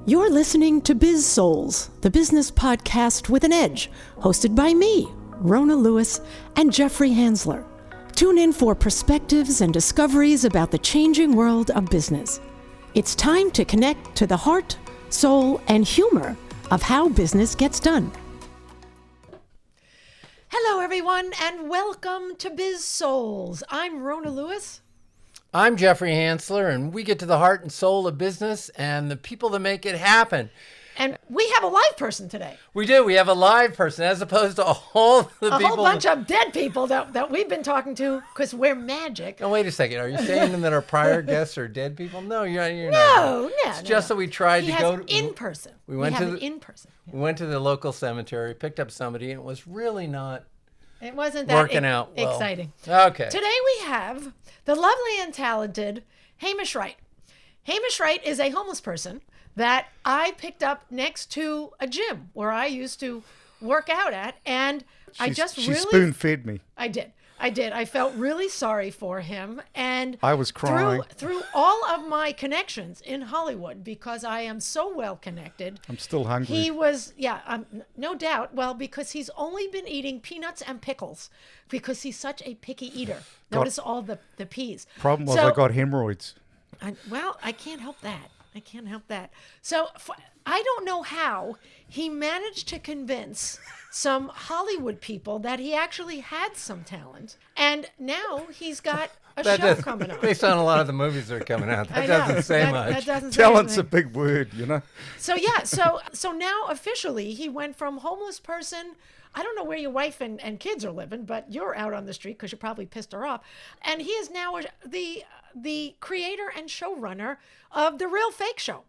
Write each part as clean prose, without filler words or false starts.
You're listening to Biz-Souls, the business podcast with an edge, hosted by me, Rona Lewis, and Jeffrey Hansler. Tune in for perspectives and discoveries about the changing world of business. It's time to connect to the heart, soul, and humor of how business gets done. Hello, everyone, and welcome to Biz-Souls. I'm Rona Lewis. I'm Jeffrey Hansler, and we get to the heart and soul of business and the people that make it happen. And we have a live person today. We do. We have a live person as opposed to all the people. A whole bunch of dead people that we've been talking to because we're magic. Now, wait a second. Are you saying that our prior guests are dead people? No, you're not. No. It's just that we tried to go in person. We went to in person. We went to the local cemetery, picked up somebody, and it was really not. It wasn't that working out well. Exciting. Okay. Today we have the lovely and talented Hamish Wright. Hamish Wright is a homeless person that I picked up next to a gym where I used to work out at, and she spoon-fed me. I did. I felt really sorry for him, and I was crying. Through all of my connections in Hollywood, because I am so well connected. I'm still hungry. He was, no doubt. Well, because he's only been eating peanuts and pickles because he's such a picky eater. Notice all the peas. Problem was I got hemorrhoids. I can't help that. So I don't know how he managed to convince some Hollywood people that he actually had some talent. And now he's got a show coming up. Based on a lot of the movies that are coming out, that doesn't say much. That doesn't say Talent's anything. a big word, you know. So now officially he went from homeless person. I don't know where your wife and kids are living, but you're out on the street because you probably pissed her off. And he is now the creator and showrunner of The Real Fake Show.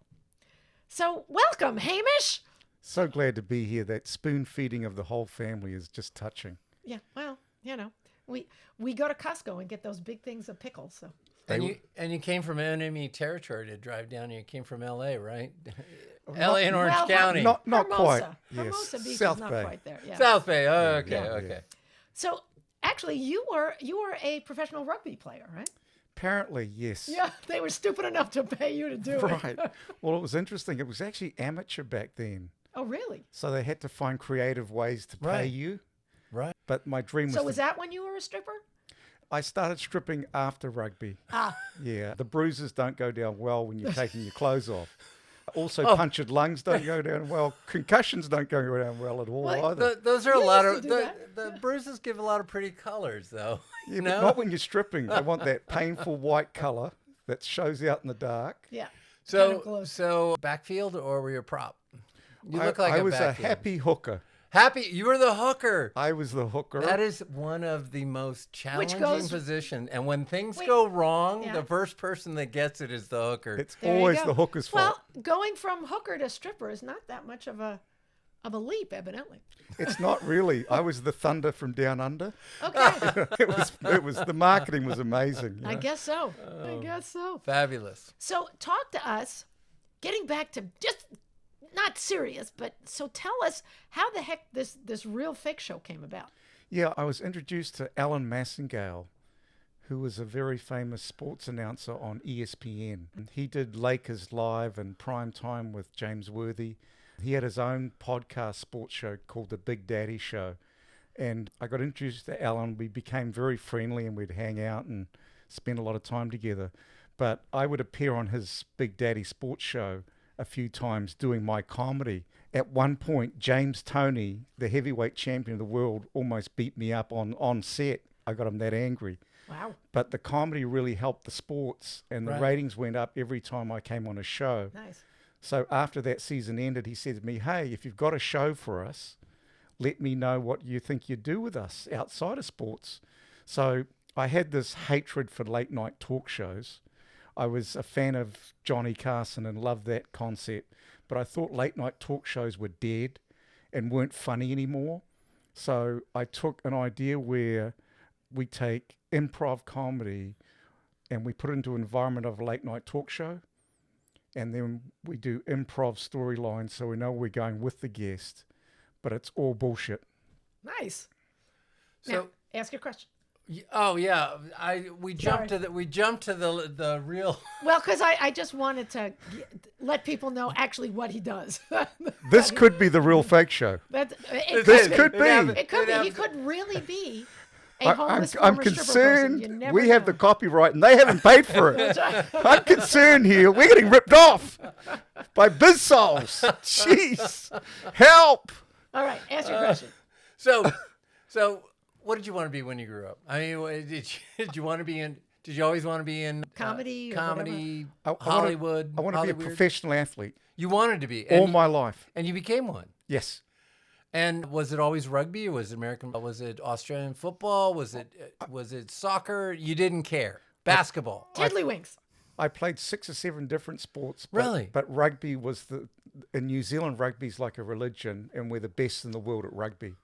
So welcome, Hamish. So glad to be here. That spoon feeding of the whole family is just touching. Yeah, well, we go to Costco and get those big things of pickles. So. And you came from enemy territory to drive down here. You came from L.A., right? L.A. and Orange County. Not Hermosa. quite. Hermosa Yes. Beach South is not Bay. quite there. Yeah. South Bay. Oh, okay, Yeah. okay. So actually, you were a professional rugby player, right? Apparently, yes. Yeah, they were stupid enough to pay you to do it. Right. Well, it was interesting. It was actually amateur back then. Oh, really? So they had to find creative ways to pay you. Right. But my dream was... So was that when you were a stripper? I started stripping after rugby. Ah. Yeah. The bruises don't go down well when you're taking your clothes off. Also, punctured lungs don't go down well. Concussions don't go down well at all either. Those are You a lot used of... to do that. The bruises give a lot of pretty colors, though. Yeah, You but know? not when you're stripping. They want that painful white color that shows out in the dark. Yeah. So backfield or were you a prop? You look like I a was backfield. a happy hooker. Happy? You were the hooker. I was the hooker. That is one of the most challenging positions. And when things Wait, go wrong, yeah. the first person that gets it is the hooker. It's There you always go. the hooker's fault. Well, going from hooker to stripper is not that much of a leap, evidently. It's not really. I was the thunder from down under. Okay. It was the marketing was amazing. You know? I guess so. Fabulous. So talk to us, getting back to just not serious, but so tell us how the heck this Real Fake Show came about. Yeah, I was introduced to Alan Massingale, who was a very famous sports announcer on ESPN. He did Lakers Live and Prime Time with James Worthy. He had his own podcast sports show called The Big Daddy Show. And I got introduced to Alan. We became very friendly and we'd hang out and spend a lot of time together. But I would appear on his Big Daddy sports show a few times doing my comedy. At one point, James Toney, the heavyweight champion of the world, almost beat me up on set. I got him that angry. Wow. But the comedy really helped the sports, and the ratings went up every time I came on a show. Nice. So after that season ended, he said to me, hey, if you've got a show for us, let me know what you think you'd do with us outside of sports. So I had this hatred for late night talk shows. I was a fan of Johnny Carson and loved that concept, but I thought late night talk shows were dead and weren't funny anymore. So I took an idea where we take improv comedy and we put it into an environment of a late night talk show, and then we do improv storylines so we know we're going with the guest, but it's all bullshit. Nice. So Now, ask your question. Oh yeah, we jumped to the real. Well, because I just wanted to let people know actually what he does. This could be the real fake show. This could be. It could be. He could really be a homeless I'm former stripper concerned person. You never we have know. the copyright and they haven't paid for it. I'm concerned here. We're getting ripped off by Biz-Souls. Jeez. Help. All right, ask your question. So what did you want to be when you grew up? I mean, did you want to be in? Did you always want to be in Comedy or comedy, I Hollywood? I want to be a Hollywood? professional athlete You wanted to be all my life. and you became one. Yes. And was it always rugby, or was it American? Was it Australian football? Was it soccer? You didn't care. Basketball. Tiddlywinks. I played 6 or 7 different sports. Really? But rugby was in New Zealand, rugby's like a religion, and we're the best in the world at rugby.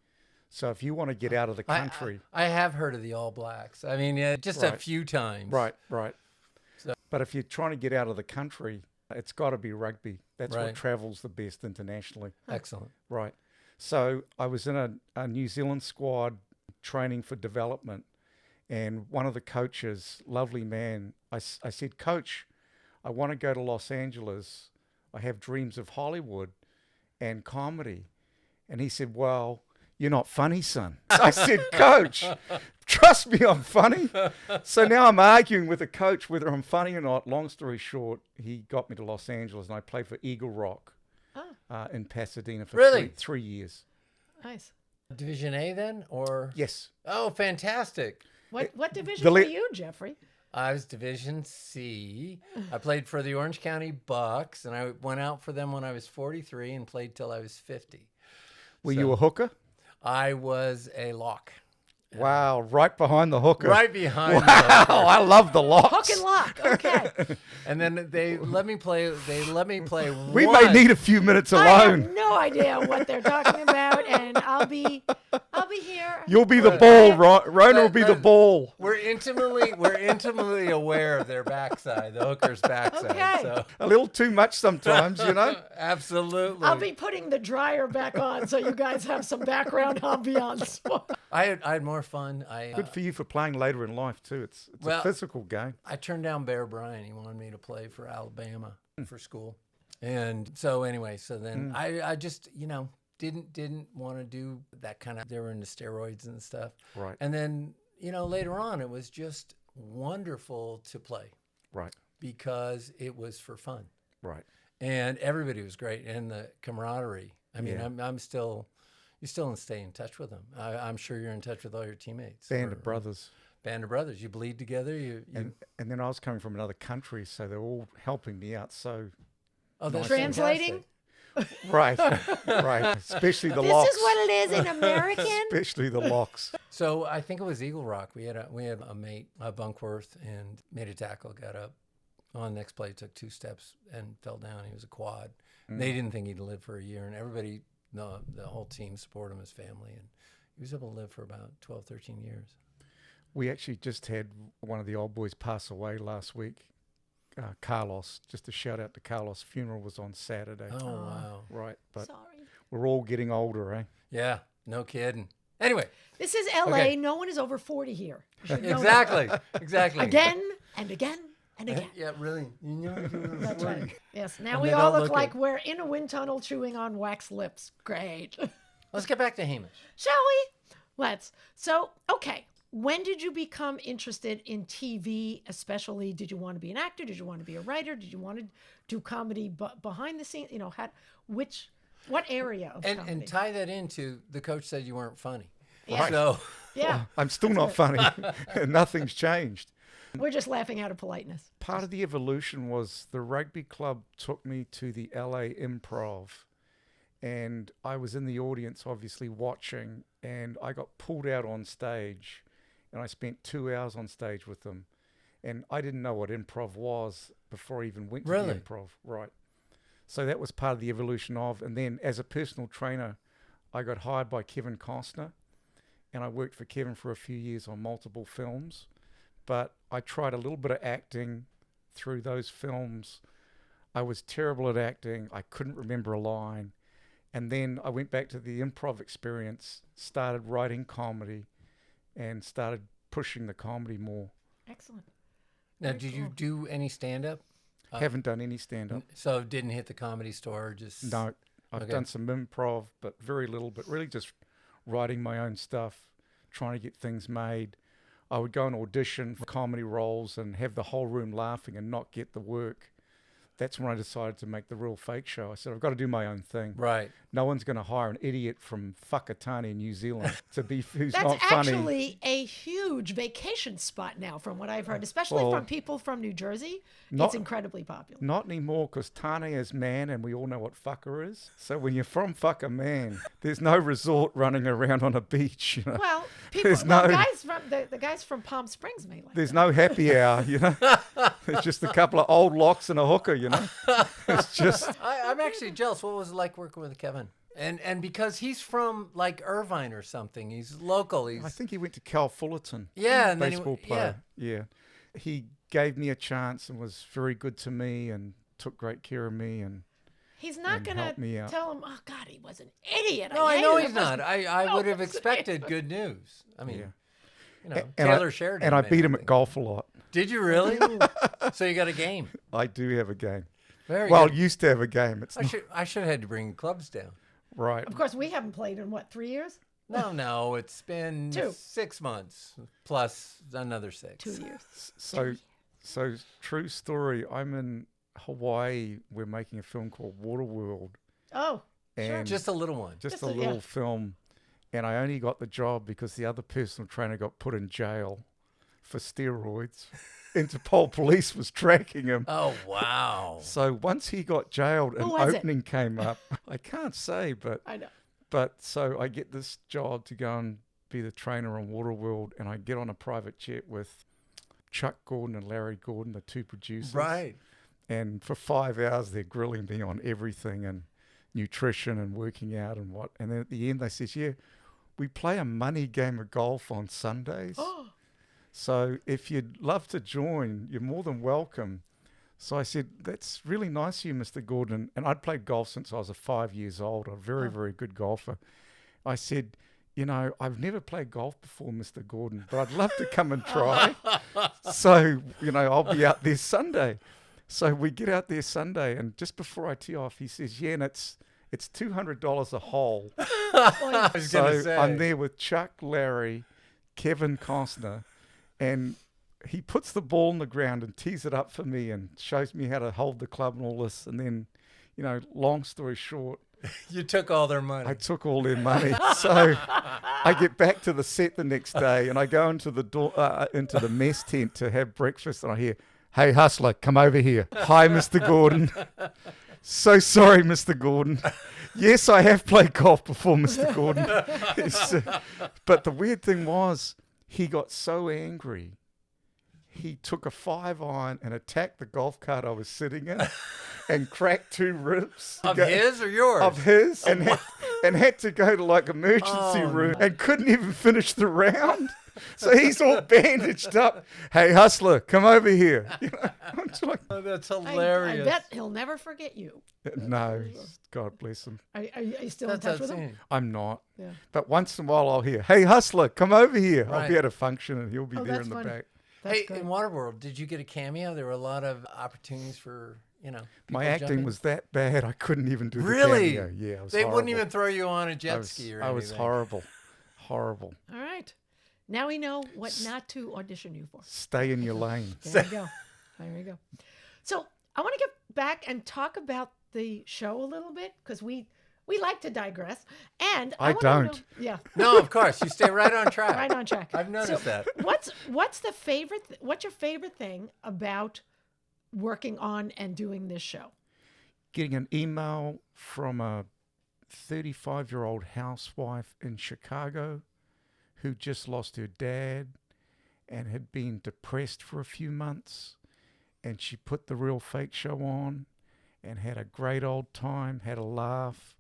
So if you want to get out of the country. I have heard of the All Blacks. I mean, just a few times. Right. But if you're trying to get out of the country, it's got to be rugby. That's what travels the best internationally. Excellent. Right. So I was in a New Zealand squad training for development. And one of the coaches, lovely man, I said, Coach, I want to go to Los Angeles. I have dreams of Hollywood and comedy. And he said, well, you're not funny, son. I said, Coach, trust me, I'm funny. So now I'm arguing with the coach whether I'm funny or not. Long story short, he got me to Los Angeles, and I played for Eagle Rock in Pasadena for three years. Nice. Division A then, or? Yes. Oh, fantastic. What division were you, Jeffrey? I was Division C. I played for the Orange County Bucks, and I went out for them when I was 43 and played till I was 50. Were you a hooker? I was a lock. Wow, right behind the hooker. Right behind. Wow, I love the locks. Hook and lock. Okay. And then they let me play. We may need a few minutes I alone. have no idea what they're talking about, and I'll be here. You'll be the ball. Rona will be the ball. We're intimately aware of their backside, the hooker's backside. Okay. So. A little too much sometimes, you know. Absolutely. I'll be putting the dryer back on so you guys have some background ambiance. I had more fun. Good for you for playing later in life too. It's a physical game. I turned down Bear Bryant. He wanted me to play for Alabama for school, and so anyway, then I just didn't want to do that kind of. They were into steroids and stuff, right? And then later on, it was just wonderful to play, right? Because it was for fun, right? And everybody was great, and the camaraderie. I mean, I'm still. You still stay in touch with them. I'm sure you're in touch with all your teammates. Band of brothers. Band of brothers. You bleed together. And then I was coming from another country, so they're all helping me out. So, that's translating. Fantastic. Right. Especially the locks. This is what it is in American. Especially the locks. So I think it was Eagle Rock. We had a mate, Bunkworth, and made a tackle. Got up on the next play, took 2 steps and fell down. He was a quad. They didn't think he'd live for a year, and everybody. No, the whole team supported him, his family, and he was able to live for about 12, 13 years. We actually just had one of the old boys pass away last week, Carlos. Just a shout out to Carlos. Funeral was on Saturday. Oh, wow. Right, but Sorry. we're all getting older, eh? Yeah, no kidding. Anyway. This is L.A. Okay. No one is over 40 here. Exactly. Again and again. And again. Yeah, really. That's right. Yes. Now we all look like we're in a wind tunnel chewing on wax lips. Great. Let's get back to Hamish. Shall we? Let's. So, okay. When did you become interested in TV, especially? Did you want to be an actor? Did you want to be a writer? Did you want to do comedy behind the scenes? What area of comedy? Oh, And tie that into the coach said you weren't funny. Yeah. Right. So, yeah. I'm still not funny. Nothing's changed. We're just laughing out of politeness. Part of the evolution was the rugby club took me to the LA Improv, and I was in the audience obviously watching, and I got pulled out on stage, and I spent 2 hours on stage with them, and I didn't know what improv was before I even went to the improv. Right. So that was part of the evolution of, and then as a personal trainer, I got hired by Kevin Costner, and I worked for Kevin for a few years on multiple films. But I tried a little bit of acting through those films. I was terrible at acting. I couldn't remember a line. And then I went back to the improv experience, started writing comedy, and started pushing the comedy more. Excellent. Now, Very did you cool. do any stand-up? Haven't done any stand-up. So didn't hit the Comedy Store, just... No, I've Okay. done some improv, but very little, but really just writing my own stuff, trying to get things made. I would go and audition for comedy roles and have the whole room laughing and not get the work. That's when I decided to make the real fake show. I said, I've got to do my own thing. Right. No one's going to hire an idiot from Whakatane, New Zealand, to be who's That's not funny. actually a huge vacation spot now, from what I've heard, especially Well, from people from New Jersey. not- It's incredibly popular. Not anymore, because Tane is man, and we all know what fucker is. So when you're from fucker man, there's no resort running around on a beach. You know? Well, people, There's no- guys from the guys from Palm Springs may like There's that. no happy hour, you know. There's just a couple of old locks and a hooker, you know. It's just I'm actually jealous. What was it like working with Kevin? And because he's from like Irvine or something, he's local. He's I think he went to Cal Fullerton. yeah, and then Baseball player. Yeah. He gave me a chance and was very good to me and took great care of me, and He's not and going to help me out. tell him, oh, God, he was an idiot. No, I hated know him." he's not. I would have No, expected good news. I mean, yeah. you know, And Taylor I, Sheridan. and I may beat not him at think. golf a lot. Did you really? So you got a game. I do have a game. Very Well, good. used to have a game. It's not I should have had to bring clubs down. right. Of course, we haven't played in, 3 years? No, it's been 2. 6 months plus another 6. 2 years. So true story. I'm in Hawaii. We're making a film called Waterworld, Oh, and Just a little one. just Just a a- little yeah. film. And I only got the job because the other personal trainer got put in jail for steroids. Interpol police was tracking him. Oh wow. So once he got jailed, an Who was it? opening came up. I can't say, I know. but so I get this job to go and be the trainer on Waterworld, and I get on a private jet with Chuck Gordon and Larry Gordon, the two producers. Right. And for 5 hours, they're grilling me on everything and nutrition and working out and what. And then at the end, they says, yeah, we play a money game of golf on Sundays. Oh, So if you'd love to join, you're more than welcome. So I said, that's really nice of you, Mr. Gordon. And I'd played golf since I was 5 years old, a very, very good golfer. I said, you know, I've never played golf before, Mr. Gordon, but I'd love to come and try. So, you know, I'll be out there Sunday. So we get out there Sunday, and just before I tee off, he says, yeah, and it's $200 a hole. I was gonna So say. I'm there with Chuck, Larry, Kevin Costner, and he puts the ball in the ground and tees it up for me and shows me how to hold the club and all this. And then, you know, long story short, You took all their money. I took all their money. So I get back to the set the next day, and I go into the mess tent to have breakfast, and I hear, hey, Hustler, come over here. Hi, Mr. Gordon. So sorry, Mr. Gordon. Yes, I have played golf before, Mr. Gordon. But the weird thing was, he got so angry, he took a 5-iron and attacked the golf cart I was sitting in and cracked 2 ribs. Of his or yours? Of his, and had to go to like emergency Oh, room and couldn't even finish the round. So he's all bandaged up. Hey, Hustler, come over here. You know, I'm just like, Oh, that's I hilarious. bet he'll never forget you. no, God bless him. Are you still in That's touch with him? outstanding. I'm not. Yeah. But once in a while I'll hear, hey, Hustler, come over here. I'll Right. be at a function and he'll be Oh, there that's in the funny. back. That's Hey, good. in Waterworld, did you get a cameo? There were a lot of opportunities for, My people to jump acting in. was that bad I couldn't even do Really? the cameo. Yeah, it was They horrible. wouldn't even throw you on a I jet was, ski or I anything. was horrible. Horrible. All right. Now we know what not to audition you for. Stay in your lane. There you go. There you go. So I want to get back and talk about the show a little bit, because we like to digress. And I wanna don't. know- yeah, No, of course. You stay right on track. right on track. I've noticed So that. What's the favorite? What's your favorite thing about working on and doing this show? Getting an email from a 35-year-old housewife in Chicago who just lost her dad and had been depressed for a few months, and she put the Real Fake show on and had a great old time, had a laugh,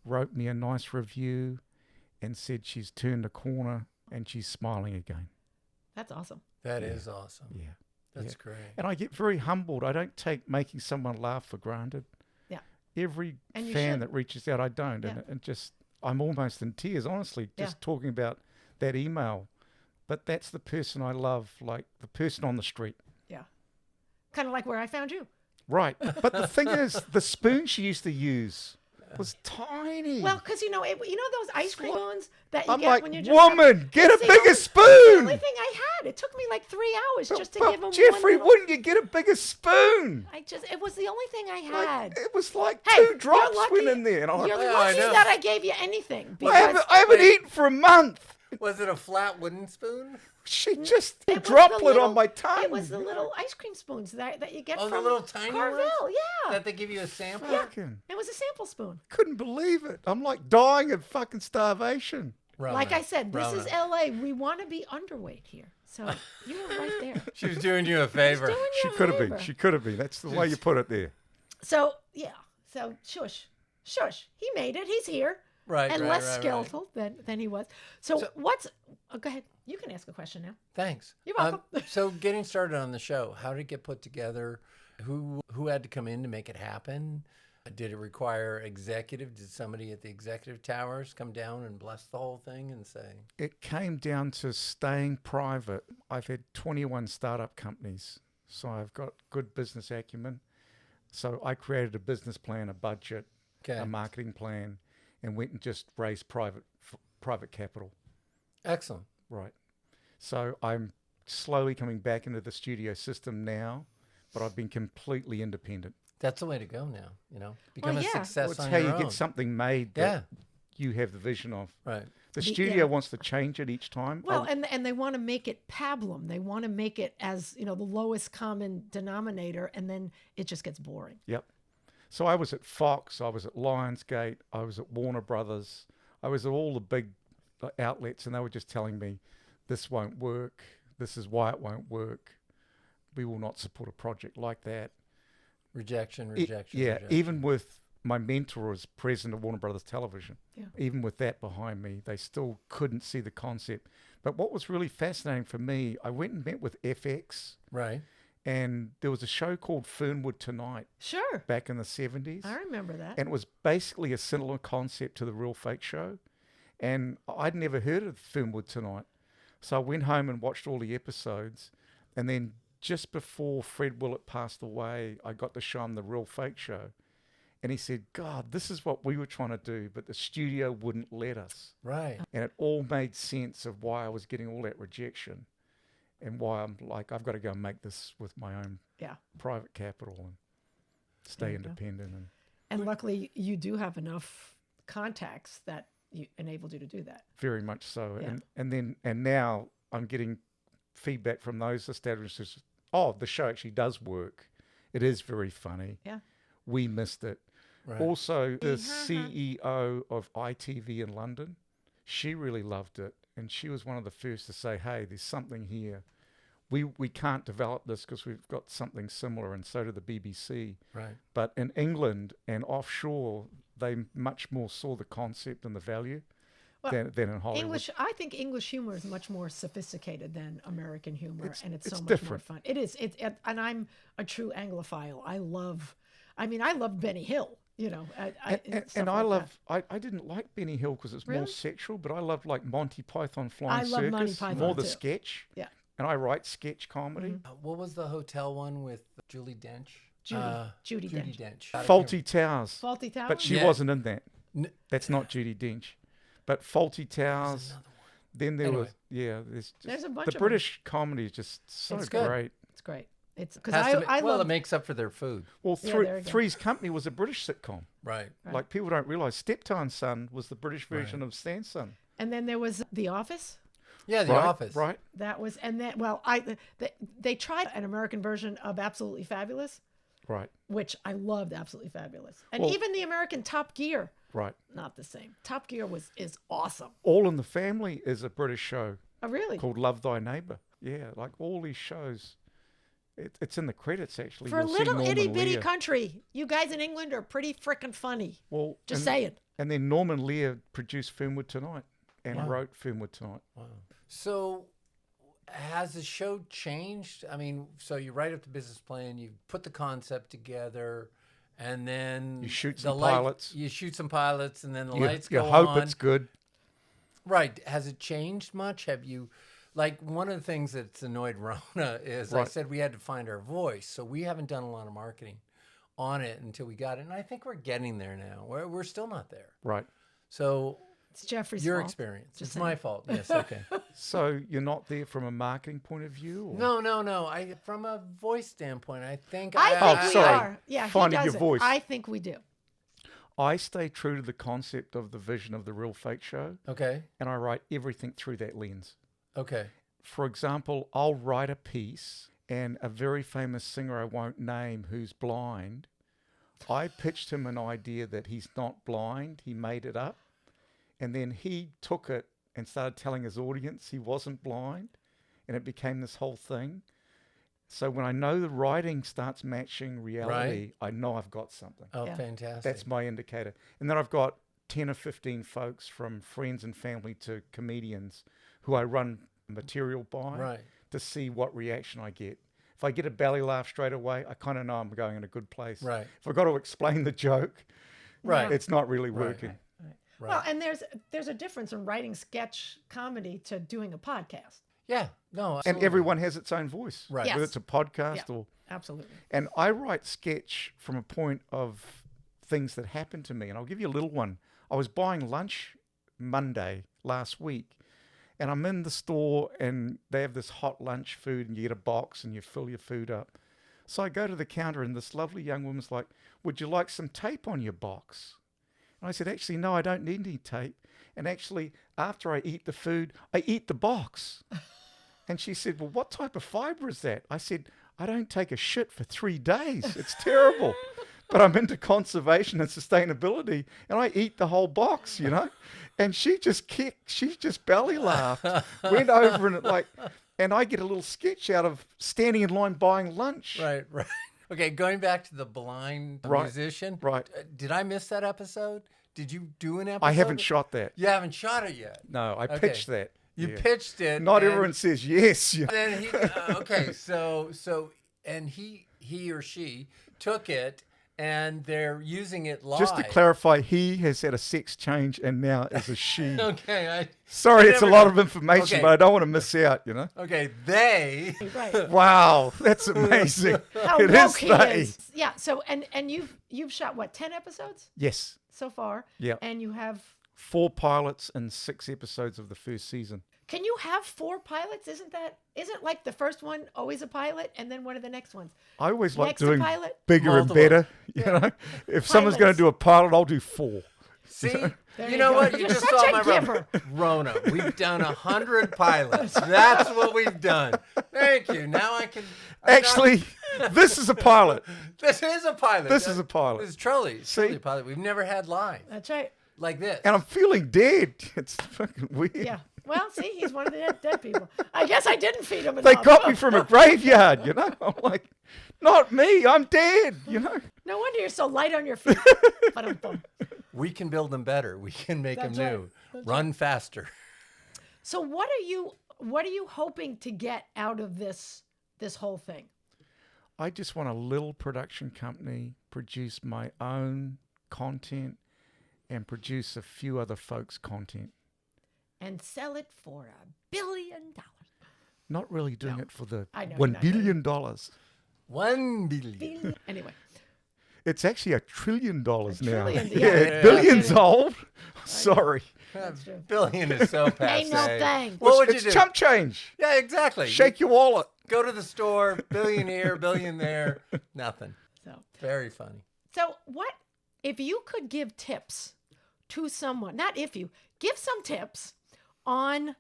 wrote me a nice review, and said she's turned a corner and she's smiling again. That's awesome. That is awesome. Yeah. That's yeah. great. And I get very humbled. I don't take making someone laugh for granted. Yeah. Every And you fan should. that reaches out, I don't. Yeah. And just, I'm almost in tears, honestly, just Yeah. talking about that email. but that's the person I love, like the person on the street. Yeah. Kind of like where I found you. Right. But the thing is, the spoon she used to use was tiny. Well, because you know those ice cream spoons that you I'm get like, when you're just woman, get a It's the bigger only- spoon. The only thing I had. It took me like 3 hours just to But give him Jeffrey, one little, wouldn't you get a bigger spoon? it was the only thing I Like, had. it was like Hey, two drops you're went lucky- in there. And I'm You're like, lucky know. that I gave you anything. I haven't eaten for a month. Was it a flat wooden spoon? She just It was the droplet little- on my tongue. It was the little ice cream spoons that you get Oh, from the little tiny Carvel. ones? Yeah. That they give you a sample? Fucking It was a sample spoon. couldn't believe it. I'm like dying of fucking starvation. Rona, Like I said, this is Rona. LA. We want to be underweight here. So you were right there. She was doing you a favor. Doing She you a could have favor. been. She could have been. That's the way you put it there. So yeah. So shush. He made it. He's here. Right, And right, less right, skeletal than he was. So what's? Oh, go ahead. You can ask a question now. Thanks. You're welcome. So getting started on the show, how did it get put together? Who had to come in to make it happen? Did it require executive? Did somebody at the executive towers come down and bless the whole thing and say? It came down to staying private. I've had 21 startup companies, so I've got good business acumen. So I created a business plan, a budget, Okay. a marketing plan, and went and just raised private capital. Excellent. Right. So I'm slowly coming back into the studio system now, but I've been completely independent. That's the way to go now, Become a yeah. success It's on how your you own. get something made that you have the vision of. Right. The The- studio yeah. wants to change it each time. Well, and they want to make it pablum. They want to make it as the lowest common denominator, and then it just gets boring. Yep. So I was at Fox, I was at Lionsgate, I was at Warner Brothers, I was at all the big outlets, and they were just telling me, this won't work, this is why it won't work, we will not support a project like that. Rejection. Even with my mentor as president of Warner Brothers Television, Yeah. even with that behind me, they still couldn't see the concept. But what was really fascinating for me, I went and met with FX, Right. and there was a show called Fernwood Tonight Sure. back in the 70s. I remember that. And it was basically a similar concept to the Real Fake Show. And I'd never heard of Fernwood Tonight. So I went home and watched all the episodes. And then just before Fred Willett passed away, I got to show him the Real Fake Show. And he said, God, this is what we were trying to do, but the studio wouldn't let us. Right. And it all made sense of why I was getting all that rejection and why I'm like, I've got to go and make this with my own Yeah. private capital and stay independent. And luckily, you do have enough contacts that enabled you to do that. Very much so. Yeah. And now I'm getting feedback from those establishments. Oh, the show actually does work. It is very funny. Yeah. We missed it. Right. Also, the CEO of ITV in London, she really loved it. And she was one of the first to say, hey, there's something here. We can't develop this because we've got something similar, and so did the BBC. Right. But in England and offshore, they much more saw the concept and the value than in Hollywood. I think English humor is much more sophisticated than American humor, and it's so it's much different. more fun. It is. And I'm a true Anglophile. I love Benny Hill. I didn't like Benny Hill because it's more Really? sexual, but I love like Monty Python Flying I love Circus, Monty Python more the too. sketch. Yeah. And I write sketch comedy. What was the hotel one with Julie Dench? Judy Judy Dench. Dench. Faulty Towers. Faulty Towers. But she Yeah. wasn't in that. N- That's not Judy Dench. But Faulty Towers. Then there Anyway. There's a bunch the of British comedy is just so It's good. great. It's great. It's because Has to be- I well, love. it makes up for their food. Well, Yeah, there you go. Three's Company was a British sitcom. Right. Like people don't realize Steptoe Son was the British version of Stan Son. And then there was The Office. Yeah, The right? Office. Right. That was, and then they tried an American version of Absolutely Fabulous, Right. which I loved. Absolutely Fabulous, and Well- even the American Top Gear. Right. Not the same. Top Gear is awesome. All in the Family is a British show Oh, really? called Love Thy Neighbor. Yeah, like all these shows. It's in the credits actually. For a You'll see little Norman itty bitty Lear. country, you guys in England are pretty frickin' funny. Well, Just saying. And then Norman Lear produced Fernwood Tonight and Wow. wrote Fernwood Tonight. Wow. So has the show changed? I mean, so you write up the business plan, you put the concept together, and then You shoot the some light- pilots. You shoot some pilots, and then the You lights you go hope on. it's good. Right. Has it changed much? Have you Like one of the things that's annoyed Rona is I Right. said we had to find our voice. So we haven't done a lot of marketing on it until we got it. And I think we're getting there now. We're still not there. Right. So It's Jeffrey's your fault. experience. Just It's my fault. Yes. Okay. So you're not there from a marketing point of view? Or? No. From a voice standpoint, I think I think we sorry. are. Yeah, Finding he your does voice. I think we do. I stay true to the concept of the vision of the Real Fake Show, Okay. and I write everything through that lens. Okay. For example, I'll write a piece, and a very famous singer I won't name who's blind, I pitched him an idea that he's not blind, he made it up, and then he took it and started telling his audience he wasn't blind, and it became this whole thing. So when I know the writing starts matching reality, I know I've got something. Oh, Yeah. fantastic. That's my indicator. And then I've got 10 or 15 folks, from friends and family to comedians, who I run material by right. to see what reaction I get. If I get a belly laugh straight away, I kind of know I'm going in a good place. Right. If I've got to explain the joke, Right. it's not really Right. working. Right. Well, and there's a difference in writing sketch comedy to doing a podcast. Yeah. No. And Absolutely. everyone has its own voice, Right. Yes. whether it's a podcast Yeah. or... Absolutely. And I write sketch from a point of things that happen to me. And I'll give you a little one. I was buying lunch Monday last week, and I'm in the store, and they have this hot lunch food, and you get a box and you fill your food up. So I go to the counter, and this lovely young woman's like, "Would you like some tape on your box?" And I said, "Actually, no, I don't need any tape. And actually, after I eat the food, I eat the box." And she said, "Well, what type of fiber is that?" I said, "I don't take a shit for 3 days. It's terrible. But I'm into conservation and sustainability, and I eat the whole box, you know?" And she just belly laughed, went over and I get a little sketch out of standing in line buying lunch. Right. Right. Okay. Going back to the blind Right. musician. Right. Did I miss that episode? Did you do an episode? I haven't shot that. You haven't shot it yet. No, I Okay. pitched that. You Yeah. pitched it. Not and everyone says yes. You know? Then he. Okay. So and he or she took it, and they're using it live. Just to clarify, he has had a sex change and now is a she. Okay. Sorry, I it's a never lot know. of information, Okay. but I don't want to miss out, you know? Okay. They. Right. Wow, that's amazing. How It woke is he they. is. Yeah. So and you've shot what, 10 episodes Yes, so far? Yeah. And you have. 4 pilots and 6 episodes of the first season. Can you have 4 pilots? Isn't like the first one always a pilot, and then what are the next ones? I always like Next to doing pilot? bigger Multiple. and better. You know, if someone's going to Pilots. do a pilot, I'll do 4. See, There you know go. what? You You're just such saw a my giver. Rona. We've done 100 pilots. That's what we've done. Thank you. Now I can. Actually, this is a pilot. This is a pilot. This is a pilot. This is truly See? a pilot. We've never had live That's right. like this. And I'm feeling dead. It's fucking weird. Yeah. Well, see, he's one of the dead people. I guess I didn't feed him enough. They got me from a graveyard, you know? I'm like, not me, I'm dead, you know? No wonder you're so light on your feet. Ba-dum-bum. We can build them better. We can make That's them right. new. Run faster. So what are you hoping to get out of this whole thing? I just want a little production company, produce my own content, and produce a few other folks' content. And sell it for $1 billion. Not really doing No. it for the I know you're $1 not doing billion. $1 billion. Anyway, It's actually $1 trillion now. trillion, yeah, yeah. billions old. Sorry. that's true. Billion is so passe. Ain't no thing. What would you It's do? chump change. Yeah, exactly. Shake your wallet. Go to the store, billion here, billion there, nothing. So Very funny. what if you could give tips to someone? Not if you give some tips on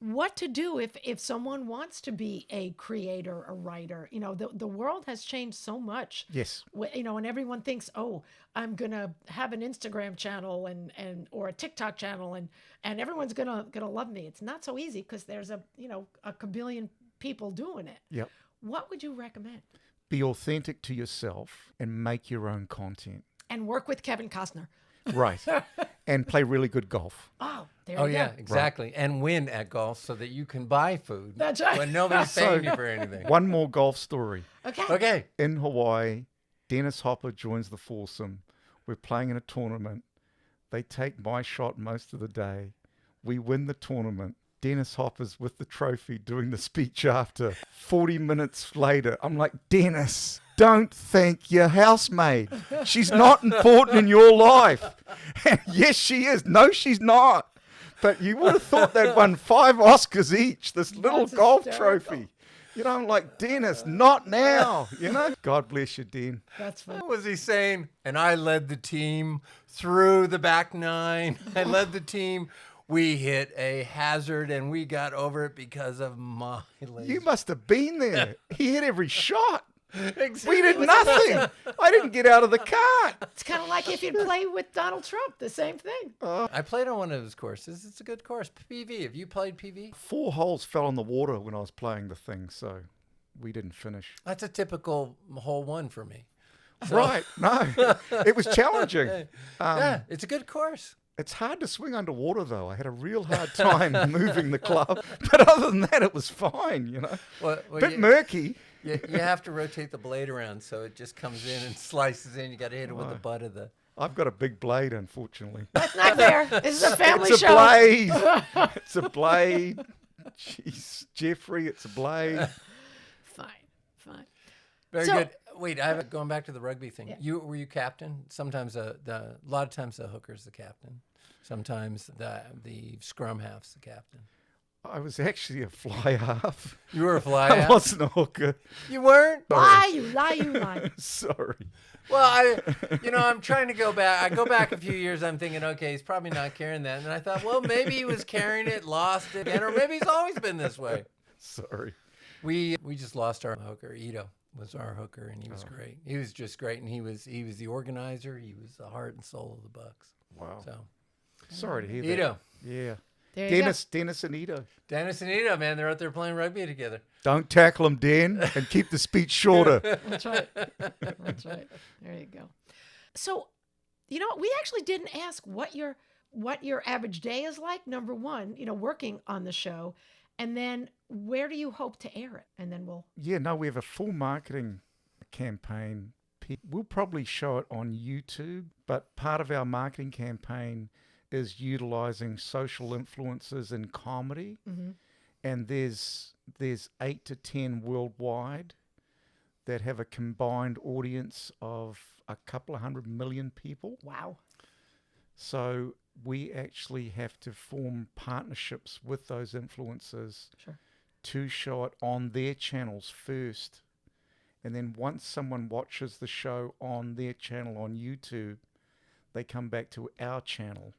what to do if someone wants to be a creator, a writer. You know, the world has changed so much. Yes. You know, and everyone thinks, oh, I'm gonna have an Instagram channel and or a TikTok channel and everyone's gonna love me. It's not so easy because there's a kabillion people doing it. Yep. What would you recommend? Be authentic to yourself and make your own content. And work with Kevin Costner. Right. And play really good golf. Oh, there Oh, you yeah, go. exactly. And win at golf so that you can buy food. That's right. But nobody's paying you for anything. One more golf story. Okay. Okay. In Hawaii, Dennis Hopper joins the foursome. We're playing in a tournament. They take my shot most of the day. We win the tournament. Dennis Hopper's with the trophy doing the speech after. 40 minutes later, I'm like, Dennis, don't thank your housemaid. She's not important in your life. And yes, she is. No, she's not. But you would have thought they'd won 5 Oscars each, this little That's golf hysterical. trophy. You know, I'm like, Dennis, not now. You know, God bless you, Den. That's funny. What was he saying? And I led the team through the back 9. I led the team. We hit a hazard and we got over it because of my laser. You must have been there. He hit every shot. Exactly. We did nothing. I didn't get out of the cart. It's kind of like if you play with Donald Trump, the same thing. I played on one of his courses. It's a good course. PV. Have you played PV? 4 holes fell in the water when I was playing the thing, so we didn't finish. That's a typical hole 1 for me. Right. No, it was challenging. Yeah, it's a good course. It's hard to swing underwater, though. I had a real hard time moving the club. But other than that, it was fine, you know. Well, Bit murky. You have to rotate the blade around so it just comes in and slices in. You got to hit it with the butt of the... I've got a big blade, unfortunately. That's not fair. This is a family It's a show. blade. It's a blade. Jeez, Jeffrey, it's a blade. Fine. Very So- good. Wait, going back to the rugby thing. Yeah. Were you captain? Sometimes a lot of times the hooker's the captain. Sometimes the scrum half's the captain. I was actually a fly half. You were a fly I half? wasn't a hooker. You weren't? Lie, you lie. Sorry. Well, I'm trying to go back. I go back a few years. I'm thinking, okay, he's probably not carrying that. And I thought, well, maybe he was carrying it, lost it, or maybe he's always been this way. Sorry. We just lost our hooker. Ito was our hooker, and he was great. He was just great, and he was the organizer. He was the heart and soul of the Bucks. Wow. So Sorry to hear that. Ito, Yeah. There you Dennis and Ito. Dennis and Ito, man, they're out there playing rugby together. Don't tackle him, Dan, and keep the speech shorter. go. That's right. There you go. So, you know, we actually didn't ask what your average day is like. Number one, working on the show, and then where do you hope to air it? And then we'll. Yeah, no, we have a full marketing campaign. We'll probably show it on YouTube, but part of our marketing campaign is utilizing social influencers in comedy. Mm-hmm. And there's 8 to 10 worldwide that have a combined audience of a couple of 100 million people. Wow. So we actually have to form partnerships with those influencers to show it on their channels first. And then once someone watches the show on their channel on YouTube, they come back to our channel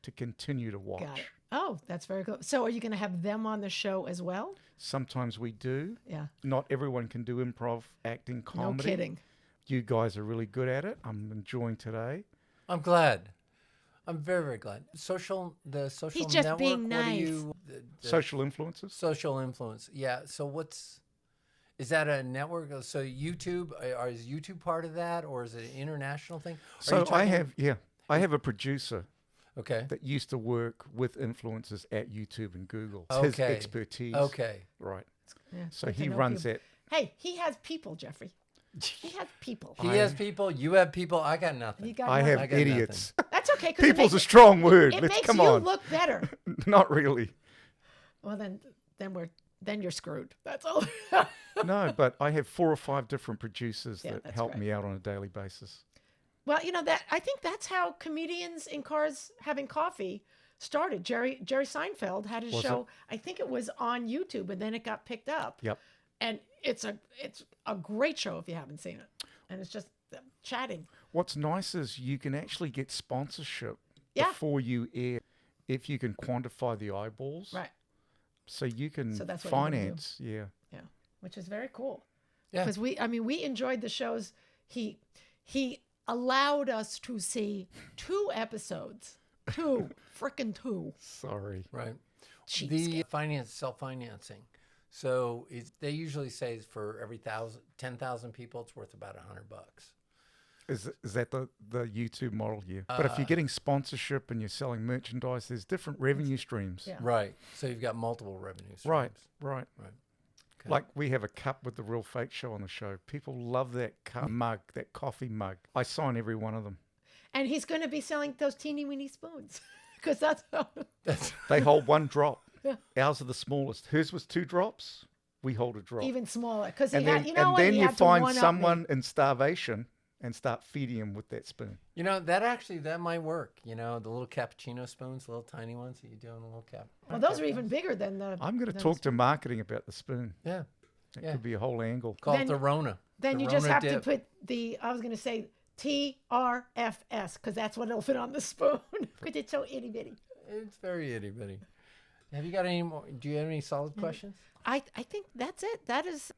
to continue to watch. Got it. Oh, that's very cool. So are you going to have them on the show as well? Sometimes we do. Yeah. Not everyone can do improv, acting, comedy. No kidding. You guys are really good at it. I'm enjoying today. I'm glad. I'm very, very glad. The social He's just network, being what do nice. the Social influences? social influence. Yeah. So is that a network? So YouTube, is YouTube part of that, or is it an international thing? So I have a producer Okay. that used to work with influencers at YouTube and Google. It's his Okay. expertise. Okay. Right. Yeah, So good to he know runs people. that. Hey, he has people, Jeffrey. He has people. He has people. You have people. I got nothing. You got I nothing. have got idiots. That's okay. 'Cause People's a it strong word. makes, it Let's makes come you on. look better. Not really. Well, then you're screwed. That's all. No, but I have 4 or 5 different producers Yeah, that that's help right. me out on a daily basis. Well, I think that's how comedians in cars having coffee started. Jerry Seinfeld had his Was show. I think it was on YouTube, and then it got picked up. Yep. And it's a great show if you haven't seen it. And it's just them chatting. What's nice is you can actually get sponsorship Yeah. before you air if you can quantify the eyeballs. Right. So you can So that's what you're gonna do. finance. Yeah. Yeah. Which is very cool. Yeah. Because we enjoyed the shows. He allowed us to see 2 episodes. 2. Frickin' 2. Sorry. Right. Cheapskate. The self-financing. So they usually say for every 10,000 people, it's worth about $100. Is that the YouTube model here? But if you're getting sponsorship and you're selling merchandise, there's different revenue streams. Yeah. Right. So you've got multiple revenue streams. Right. Right. Okay. Like we have a cup with the Real Fake Show on the show. People love that cup mug, that coffee mug. I sign every one of them. And he's going to be selling those teeny weeny spoons. Because that's how. They hold 1 drop. Ours are the smallest. Hers was 2 drops. We hold a drop. Even smaller. Because and then, you find someone in starvation and start feeding him with that spoon. You know, that might work. You know, the little cappuccino spoons, the little tiny ones that you do in a little cap. Well, those are even bigger than the... I'm going to talk to marketing about the spoon. Yeah. That could be a whole angle. Call it the Rona. Then the you Rona just have dip. to put I was going to say TRFS, because that's what it'll fit on the spoon. Because it's so itty bitty. It's very itty bitty. Have you got any more? Do you have any solid questions? I think that's it. That is...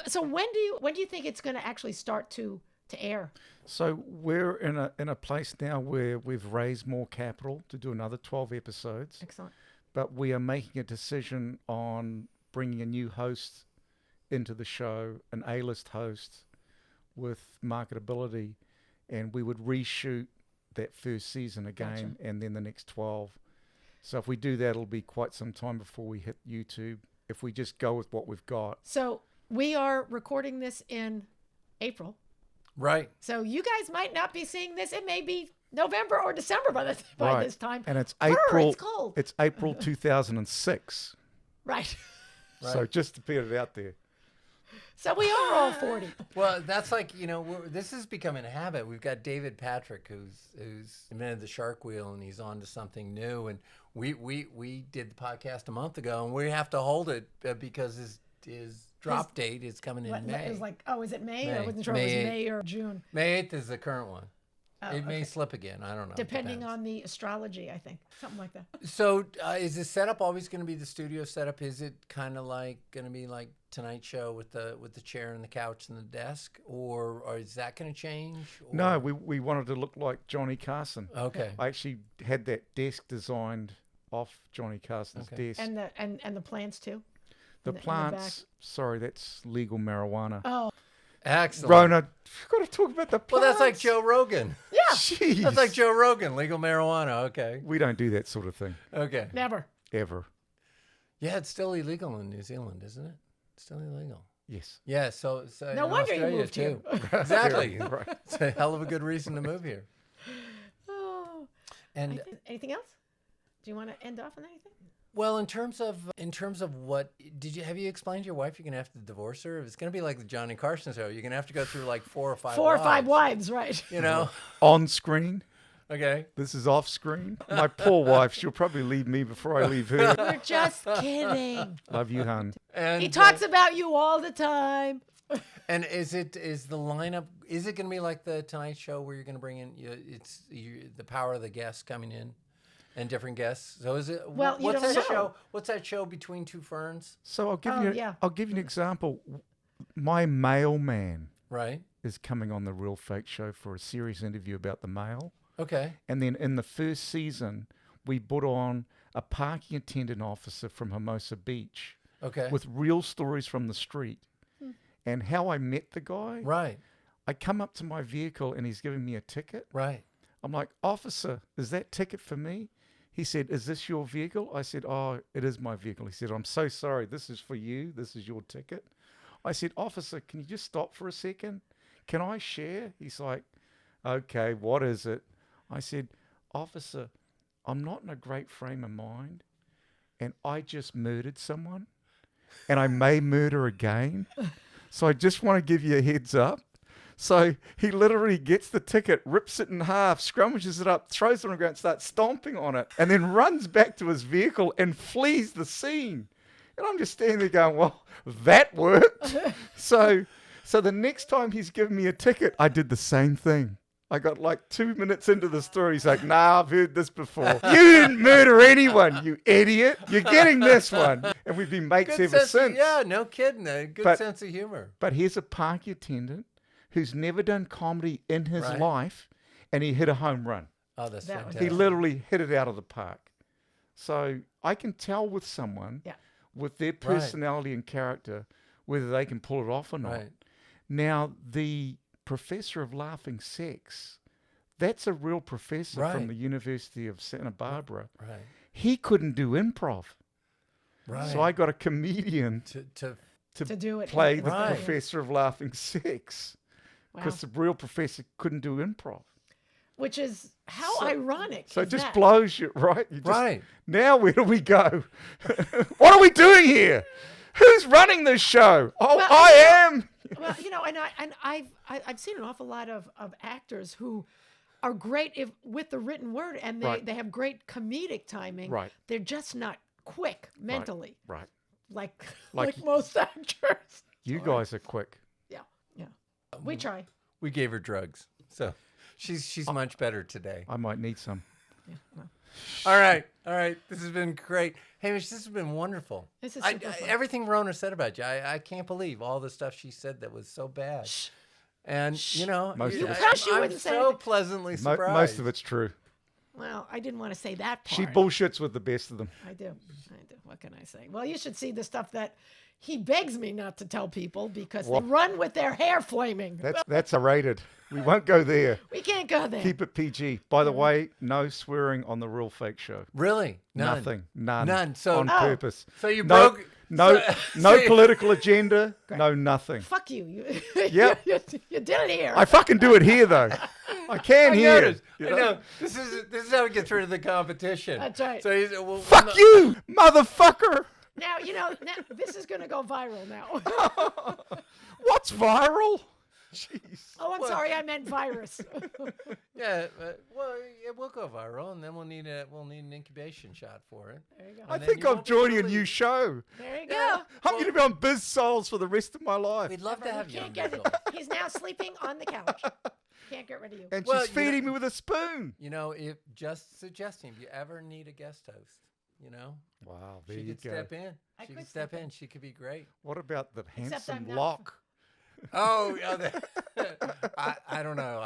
So when do you think it's going to actually start to air? So we're in a place now where we've raised more capital to do another 12 episodes. Excellent. But we are making a decision on bringing a new host into the show, an A-list host with marketability, and we would reshoot that first season again, and then the next 12. So if we do that, it'll be quite some time before we hit YouTube. If we just go with what we've got. So we are recording this in April. Right. So you guys might not be seeing this. It may be November or December by this time. And it's April. It's cold. It's April 2006. Right. So just to put it out there. So we are all 40. Well, that's like, you know, this is becoming a habit. We've got David Patrick, who's invented the shark wheel, and he's on to something new. And we did the podcast a month ago, and we have to hold it because his drop date is coming in May. It was like, is it May? May. I wasn't sure if it was May or June. May 8th is the current one. Oh, it may slip again. I don't know. Depending on the astrology, I think. Something like that. So is the setup always going to be the studio setup? Is it kind of like going to be like Tonight Show with the chair and the couch and the desk? Or is that going to change? Or? No, we wanted to look like Johnny Carson. Okay. I actually had that desk designed off Johnny Carson's desk. And the plants too? The plants, sorry, that's legal marijuana. Oh. Excellent. Rona, you've got to talk about the plants. Well, that's like Joe Rogan. Yeah. Jeez. That's like Joe Rogan, legal marijuana. Okay. We don't do that sort of thing. Okay. Never. Ever. Yeah, it's still illegal in New Zealand, isn't it? It's still illegal. Yes. Yeah, so no in wonder Australia you moved too. here. Exactly. Right. It's a hell of a good reason to move here. Oh. And anything else? Do you want to end off on anything? well, in terms of what have you explained to your wife you're gonna have to divorce her? It's gonna be like the Johnny Carson show. You're gonna have to go through like 4 or 5 4 or 5 wives, right? You know? On screen. Okay. This is off screen. My poor wife, she'll probably leave me before I leave her. We're just kidding. Love you, hon. And He talks about you all the time. And is the lineup? Is it going to be like the Tonight Show where you're going to bring in? The power of the guests coming in, and different guests. So is it? Well, you what's don't that know. show? What's that show Between Two Ferns? So I'll give you an example. My mailman Right. is coming on the Real Fake Show for a serious interview about the mail. Okay. And then in the first season, we put on a parking attendant officer from Hermosa Beach Okay. with real stories from the street. And how I met the guy. Right. I come up to my vehicle and he's giving me a ticket. Right. I'm like, officer, is that ticket for me? He said, is this your vehicle? I said, oh, it is my vehicle. He said, I'm so sorry. This is for you. This is your ticket. I said, officer, can you just stop for a second? Can I share? He's like, okay, what is it? I said, officer, I'm not in a great frame of mind, and I just murdered someone, and I may murder again. So I just want to give you a heads up. So he literally gets the ticket, rips it in half, scrummages it up, throws it on the ground, starts stomping on it, and then runs back to his vehicle and flees the scene. And I'm just standing there going, well, that worked. So the next time he's given me a ticket, I did the same thing. I got like 2 minutes into the story. He's like, nah, I've heard this before. You didn't murder anyone, you idiot. You're getting this one. And we've been mates ever since. Yeah, no kidding. A good sense of humor. But here's a park attendant who's never done comedy in his life, and he hit a home run. Oh, that's fantastic. He literally hit it out of the park. So I can tell with someone, with their personality and character, whether they can pull it off or not. Right. Now, the professor of laughing sex, that's a real professor from the University of Santa Barbara. Right. He couldn't do improv. Right. So I got a comedian to do it. play the professor of laughing sex, Wow. because the real professor couldn't do improv. which is how ironic. So is it just that? blows you, right? You just, Right. Now where do we go? What are we doing here? Who's running this show? Oh, Well, I am. Well, and I've seen an awful lot of actors who are great with the written word, and Right. they have great comedic timing. Right. They're just not quick mentally, Right. like Like- most actors. You guys are quick. Yeah. We try. We gave her drugs, so she's much better today. I might need some. All right. This has been great. Hamish, this has been wonderful. This is super fun. Everything Rona said about you, I can't believe all the stuff she said that was so bad. And, Most of it. She I'm wouldn't say so anything. pleasantly Mo- surprised. most of it's true. Well, I didn't want to say that part. She bullshits with the best of them. I do. What can I say? Well, you should see the stuff that he begs me not to tell people because they run with their hair flaming. That's rated. We won't go there. We can't go there. Keep it PG. By the way, no swearing on the Real Fake Show. Really? None. Nothing. None. None. So- on Oh. purpose. So you No, broke... no so- political agenda. No nothing. Fuck you. Yep. you did it here. I fucking do it here though. I can I here. noticed. you I know? know. This is how we get rid of the competition. That's right. So he's, well, Fuck you, motherfucker. Now, this is going to go viral now. What's viral? Jeez. Oh, I'm sorry. I meant virus. Yeah, it will go viral, and then we'll need an incubation shot for it. There you go. I then think you I'm won't be joining a able to new leave. show. There you go. Yeah. I'm going to be on Biz-Souls for the rest of my life. We'd love to have you. Can't on get Biz-Souls. it. He's now sleeping on the couch. Can't get rid of you. And Well, she's feeding me with a spoon. If just suggesting, if you ever need a guest host, Wow, there she you could go. step in. I She could could step step in. in. She could be great. What about the Except I'm handsome not- lock? Oh, I don't know.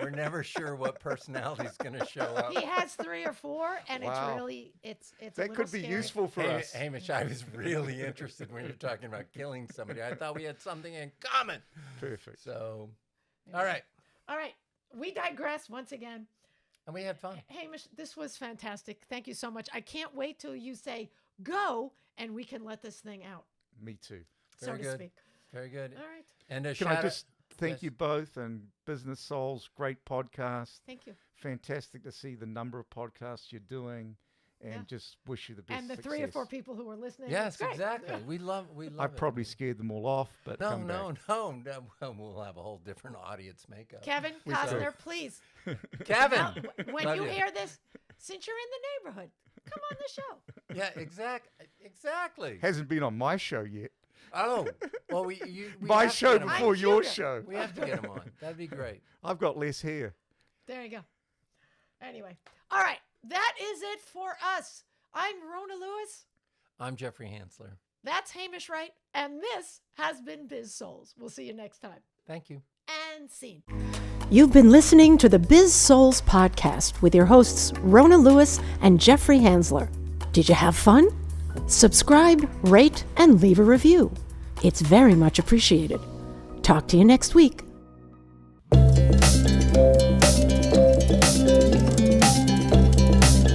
We're never sure what personality's going to show up. He has 3 or 4, and Wow. it's a That little could be scary. useful for us. Hamish, I was really interested when you're talking about killing somebody. I thought we had something in common. Perfect. So, all right. All right. We digress once again. And we had fun. Hamish, this was fantastic. Thank you so much. I can't wait till you say go, and we can let this thing out, Me too. so Very to good. speak. Very good. All right. And a Can shout I just thank yes. you both and Biz-Souls, great podcast. Thank you. Fantastic to see the number of podcasts you're doing and Yeah. just wish you the best And the success. 3 or 4 people who were listening. Yes, it's great. exactly. We love I it. probably scared them all off, but No, come no, back. no, no. We'll have a whole different audience makeup. Kevin We Costner, please. Kevin. Now, when Love you you. hear this, since you're in the neighborhood, come on the show. Yeah, exactly. Hasn't been on my show yet. Oh, well, we My have to show get him on. before I'm your Julia. show. We have to get him on. That'd be great. I've got less hair. There you go. Anyway. All right. That is it for us. I'm Rona Lewis. I'm Jeffrey Hansler. That's Hamish Wright. And this has been Biz-Souls. We'll see you next time. Thank you. And scene. You've been listening to the Biz-Souls podcast with your hosts Rona Lewis and Jeffrey Hansler. Did you have fun? Subscribe, rate, and leave a review. It's very much appreciated. Talk to you next week.